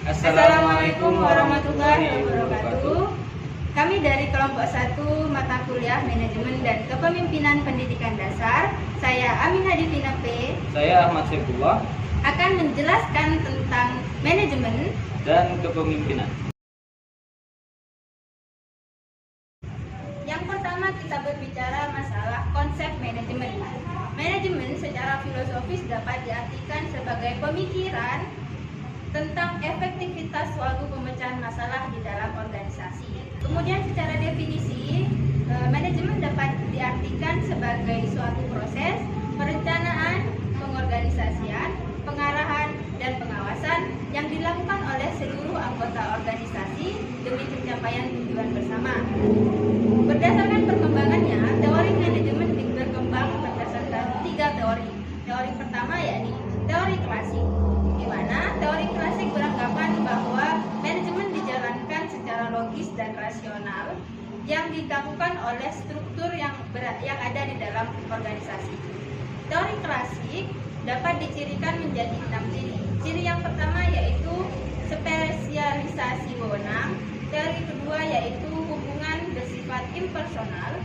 Assalamualaikum warahmatullahi wabarakatuh. Kami dari kelompok 1 mata kuliah Manajemen dan Kepemimpinan Pendidikan Dasar. Saya Aminah Divina P. Saya Ahmad Saifullah Akan menjelaskan tentang manajemen dan kepemimpinan. Yang pertama kita berbicara masalah konsep manajemen. Manajemen secara filosofis dapat diartikan sebagai pemikiran tentang efektivitas suatu pemecahan masalah di dalam organisasi. Kemudian secara definisi, manajemen dapat diartikan sebagai suatu proses perencanaan, pengorganisasian, pengarahan, dan pengawasan yang dilakukan oleh seluruh anggota organisasi demi pencapaian tujuan bersama. Berdasarkan perkembangannya, teori manajemen berkembang berdasarkan 3 teori. Teori pertama yakni teori klasik, di mana teori klasik beranggapan bahwa manajemen dijalankan secara logis dan rasional yang dilakukan oleh struktur yang ada di dalam organisasi. Teori klasik dapat dicirikan menjadi 6 ciri. Ciri yang pertama yaitu spesialisasi wewenang. Teori kedua yaitu hubungan bersifat impersonal.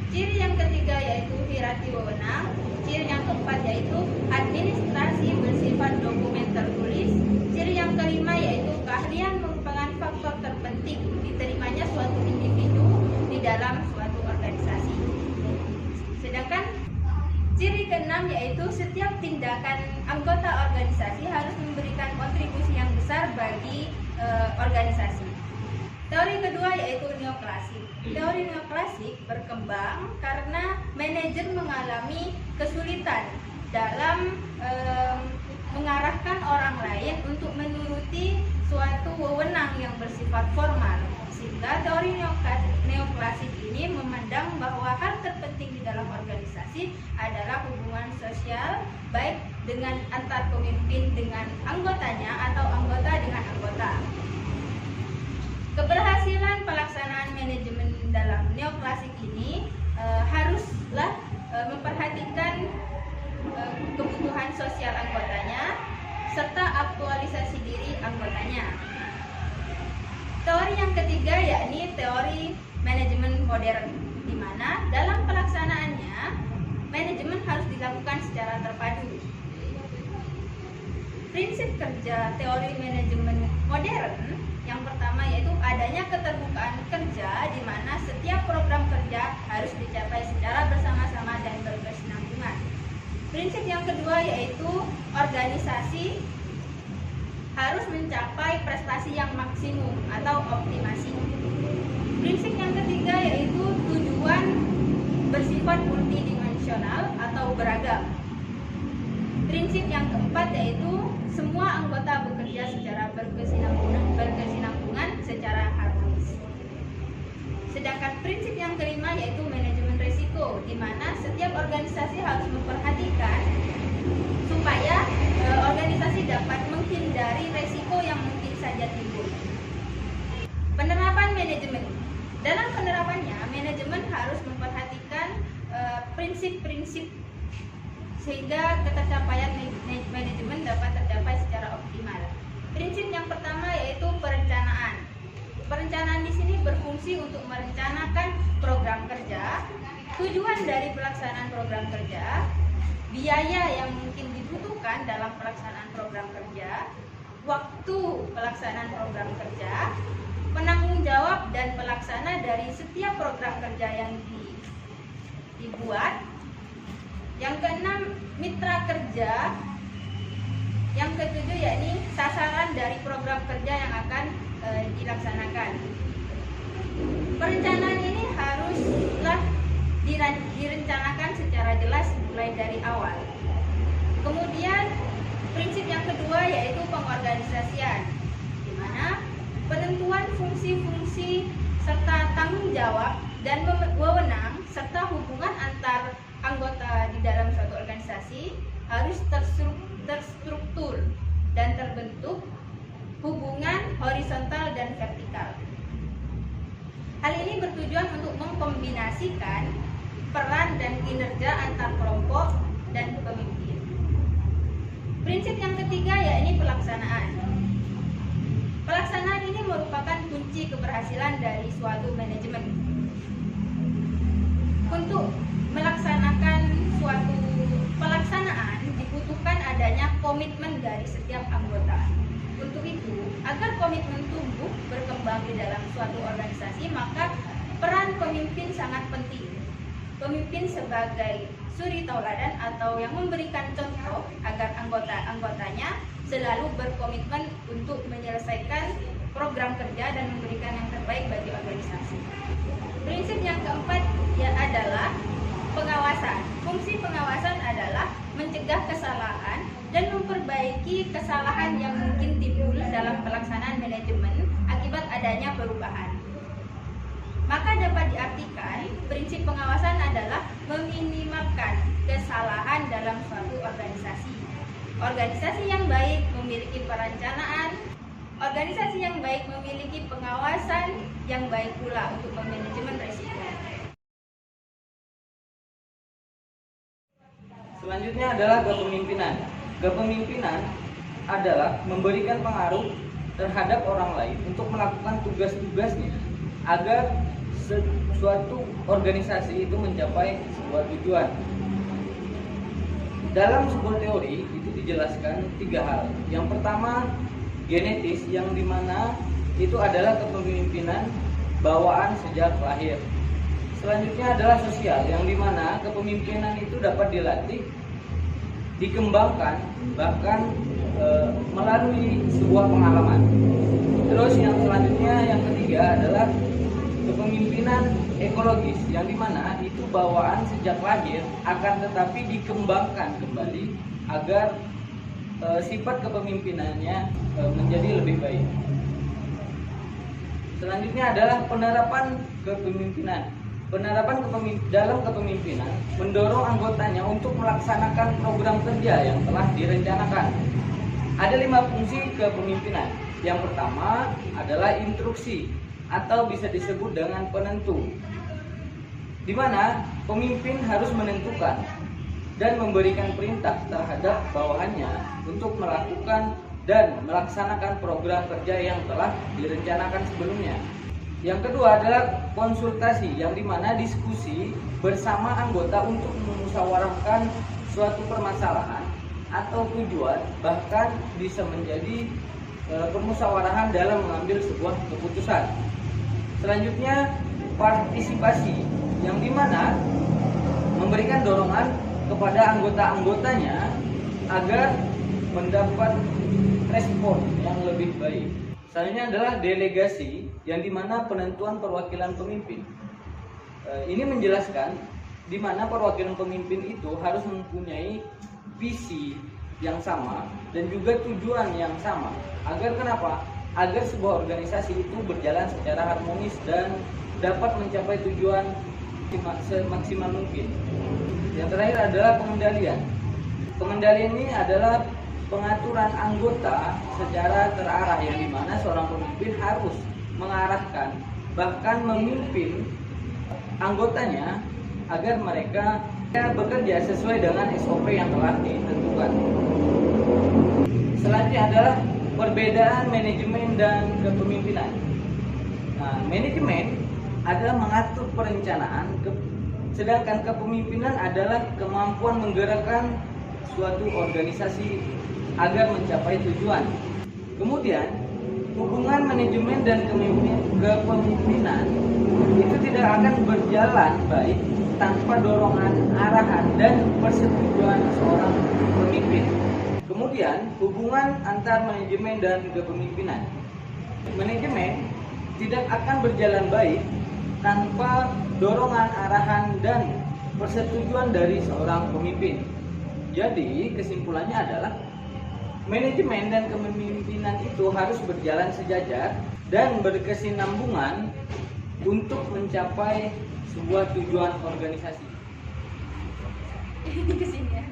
Ciri yang ketiga yaitu hierarki wewenang. Ciri yang keempat yaitu administrasi bersifat dokumen tertulis. Ciri yang kelima yaitu keahlian merupakan faktor terpenting diterimanya suatu individu di dalam suatu organisasi. Sedangkan ciri keenam yaitu setiap tindakan anggota organisasi harus memberikan kontribusi yang besar bagi organisasi. Teori kedua yaitu neoklasik. Teori neoklasik berkembang karena manajer mengalami kesulitan dalam mengarahkan orang lain untuk menuruti suatu wewenang yang bersifat formal. Sehingga teori neoklasik ini memandang bahwa hal terpenting di dalam organisasi adalah hubungan sosial, baik dengan antar pemimpin dengan anggotanya atau anggota dengan anggota. Keberhasilan pelaksanaan manajemen dalam neoklasik ini haruslah memperhatikan kebutuhan sosial anggotanya serta aktualisasi diri anggotanya. Teori yang ketiga yakni teori manajemen modern, di mana dalam pelaksanaannya manajemen harus dilakukan secara terpadu. Prinsip kerja teori manajemen modern yang pertama yaitu adanya keterbukaan kerja, di mana setiap program kerja harus dicapai secara bersama-sama dan berkesinambungan. Prinsip yang kedua yaitu organisasi harus mencapai prestasi yang maksimum atau optimasi. Prinsip yang ketiga yaitu tujuan bersifat multidimensional atau beragam. Prinsip yang keempat yaitu semua anggota bekerja secara berkesinambungan secara harmonis. Sedangkan prinsip yang kelima yaitu manajemen risiko, di mana setiap organisasi harus memperhatikan supaya organisasi dapat menghindari risiko yang mungkin saja timbul. Penerapan manajemen. Dalam penerapannya, manajemen harus memperhatikan prinsip-prinsip sehingga ketercapaian manajemen dapat tercapai secara optimal. Prinsip yang pertama yaitu perencanaan. Perencanaan di sini berfungsi untuk merencanakan program kerja, tujuan dari pelaksanaan program kerja, biaya yang mungkin dibutuhkan dalam pelaksanaan program kerja, waktu pelaksanaan program kerja, penanggung jawab dan pelaksana dari setiap program kerja yang dibuat. Yang keenam, mitra kerja. Yang ketujuh yakni sasaran dari program kerja yang akan dilaksanakan. Perencanaan ini haruslah direncanakan secara jelas mulai dari awal. Kemudian prinsip yang kedua yaitu pengorganisasian, di mana penentuan fungsi-fungsi serta tanggung jawab dan wewenang serta hubungan antar anggota di dalam suatu organisasi harus terstruktur dan terbentuk hubungan horizontal dan vertikal. Hal ini bertujuan untuk mengkombinasikan peran dan kinerja antar kelompok dan pemimpin. Prinsip yang ketiga yakni pelaksanaan. Pelaksanaan ini merupakan kunci keberhasilan dari suatu manajemen. Untuk melaksanakan suatu pelaksanaan dibutuhkan adanya komitmen dari setiap anggota. Untuk itu, agar komitmen tumbuh berkembang di dalam suatu organisasi, maka peran pemimpin sangat penting. Pemimpin sebagai suri tauladan atau yang memberikan contoh agar anggota-anggotanya selalu berkomitmen untuk menyelesaikan program kerja dan memberikan yang terbaik bagi organisasi. Prinsip yang keempat adalah pengawasan. Fungsi pengawasan adalah mencegah kesalahan dan memperbaiki kesalahan yang mungkin timbul dalam pelaksanaan manajemen akibat adanya perubahan. Maka dapat diartikan, prinsip pengawasan adalah meminimalkan kesalahan dalam suatu organisasi. Organisasi yang baik memiliki perencanaan, organisasi yang baik memiliki pengawasan yang baik pula untuk memanajemen risiko. Selanjutnya adalah kepemimpinan. Kepemimpinan adalah memberikan pengaruh terhadap orang lain untuk melakukan tugas-tugasnya agar suatu organisasi itu mencapai sebuah tujuan. Dalam sebuah teori itu dijelaskan 3 hal. Yang pertama, genetis, yang dimana itu adalah kepemimpinan bawaan sejak lahir. Selanjutnya adalah sosial, yang dimana kepemimpinan itu dapat dilatih, dikembangkan, bahkan melalui sebuah pengalaman. Terus yang selanjutnya, yang ketiga adalah kepemimpinan ekologis, yang dimana itu bawaan sejak lahir akan tetapi dikembangkan kembali agar sifat kepemimpinannya menjadi lebih baik. Selanjutnya adalah penerapan kepemimpinan. Penerapan dalam kepemimpinan mendorong anggotanya untuk melaksanakan program kerja yang telah direncanakan. Ada 5 fungsi kepemimpinan. Yang pertama adalah instruksi atau bisa disebut dengan penentu, di mana pemimpin harus menentukan dan memberikan perintah terhadap bawahannya untuk melakukan dan melaksanakan program kerja yang telah direncanakan sebelumnya. Yang kedua adalah konsultasi, yang dimana diskusi bersama anggota untuk memusyawarahkan suatu permasalahan atau tujuan, bahkan bisa menjadi permusyawarahan dalam mengambil sebuah keputusan. Selanjutnya partisipasi, yang dimana memberikan dorongan kepada anggota-anggotanya agar mendapat respon yang lebih baik. Selanjutnya adalah delegasi, yang dimana penentuan perwakilan pemimpin. Ini menjelaskan di mana perwakilan pemimpin itu harus mempunyai visi yang sama dan juga tujuan yang sama. Agar kenapa? Agar sebuah organisasi itu berjalan secara harmonis dan dapat mencapai tujuan semaksimal mungkin. Yang terakhir adalah pengendalian. Pengendalian ini adalah pengaturan anggota secara terarah, yang dimana seorang pemimpin harus mengarahkan bahkan memimpin anggotanya agar mereka bekerja sesuai dengan SOP yang telah ditentukan. Selanjutnya adalah perbedaan manajemen dan kepemimpinan. Nah, manajemen adalah mengatur perencanaan, sedangkan kepemimpinan adalah kemampuan menggerakkan suatu organisasi agar mencapai tujuan. Kemudian, hubungan manajemen dan kepemimpinan itu tidak akan berjalan baik tanpa dorongan, arahan, dan persetujuan seorang pemimpin. Kemudian, hubungan antar manajemen dan kepemimpinan. Manajemen tidak akan berjalan baik tanpa dorongan, arahan, dan persetujuan dari seorang pemimpin. Jadi, kesimpulannya adalah manajemen dan kepemimpinan itu harus berjalan sejajar dan berkesinambungan untuk mencapai sebuah tujuan organisasi. Kesini ya.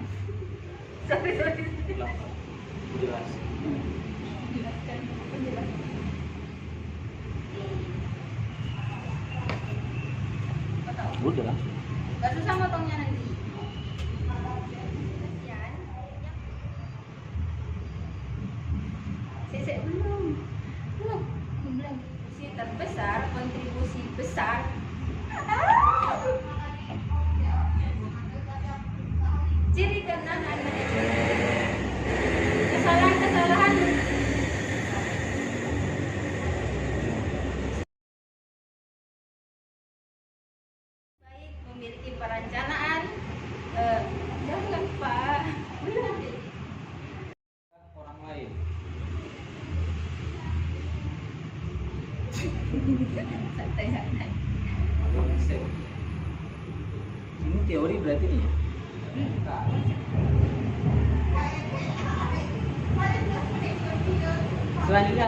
Sorry. Jelas. Jelaskan penjelasan. Udah lah. Gak susah motongnya nanti. Sisik belum. besar. Ciri keenam adalah kesalahan-kesalahan baik memiliki perencanaan. Jangan Pak, belum. Orang lain. Santai-santai. Konsep. Ini teori berarti nih ya? Nah. Selanjutnya